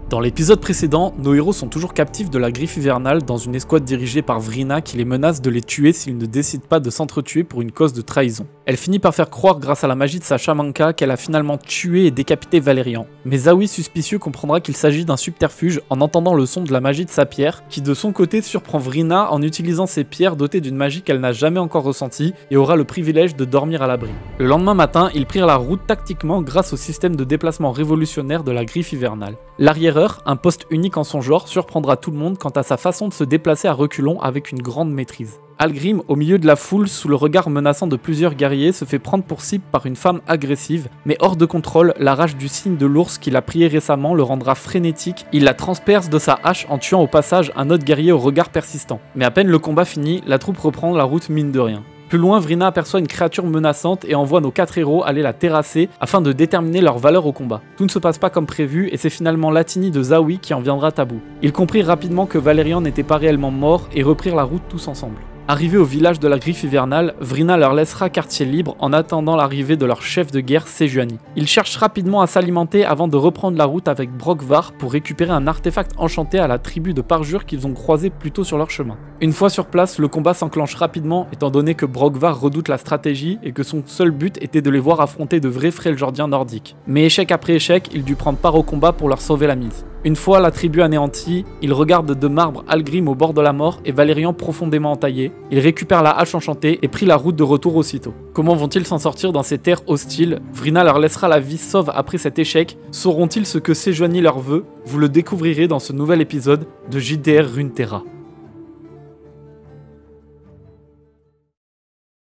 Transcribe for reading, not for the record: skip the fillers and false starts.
Dans l'épisode précédent, nos héros sont toujours captifs de la Griffe Hivernale dans une escouade dirigée par Vrina qui les menace de les tuer s'ils ne décident pas de s'entretuer pour une cause de trahison. Elle finit par faire croire grâce à la magie de sa shamanka qu'elle a finalement tué et décapité Valérian. Mais Zawi, suspicieux, comprendra qu'il s'agit d'un subterfuge en entendant le son de la magie de sa pierre, qui de son côté surprend Vrina en utilisant ses pierres dotées d'une magie qu'elle n'a jamais encore ressentie et aura le privilège de dormir à l'abri. Le lendemain matin, ils prirent la route tactiquement grâce au système de déplacement révolutionnaire de la Griffe Hivernale. L'arriéreur, un poste unique en son genre, surprendra tout le monde quant à sa façon de se déplacer à reculons avec une grande maîtrise. Algrim, au milieu de la foule, sous le regard menaçant de plusieurs guerriers, se fait prendre pour cible par une femme agressive, mais hors de contrôle, la rage du signe de l'ours qu'il a prié récemment le rendra frénétique, il la transperce de sa hache en tuant au passage un autre guerrier au regard persistant. Mais à peine le combat fini, la troupe reprend la route mine de rien. Plus loin, Vrina aperçoit une créature menaçante et envoie nos 4 héros aller la terrasser afin de déterminer leur valeur au combat. Tout ne se passe pas comme prévu et c'est finalement Latini de Zawi qui en viendra à bout. Ils comprirent rapidement que Valérian n'était pas réellement mort et reprirent la route tous ensemble. Arrivés au village de la Griffe Hivernale, Vrina leur laissera quartier libre en attendant l'arrivée de leur chef de guerre Sejuani. Ils cherchent rapidement à s'alimenter avant de reprendre la route avec Brokvar pour récupérer un artefact enchanté à la tribu de parjures qu'ils ont croisé plus tôt sur leur chemin. Une fois sur place, le combat s'enclenche rapidement étant donné que Brokvar redoute la stratégie et que son seul but était de les voir affronter de vrais Freljordiens nordiques. Mais échec après échec, il dut prendre part au combat pour leur sauver la mise. Une fois la tribu anéantie, ils regardent de marbre Algrim au bord de la mort et Valérian profondément entaillé. Ils récupèrent la hache enchantée et prient la route de retour aussitôt. Comment vont-ils s'en sortir dans ces terres hostiles? Vrina leur laissera la vie sauve après cet échec. Sauront-ils ce que Sejuani leur veut? Vous le découvrirez dans ce nouvel épisode de JDR Runeterra.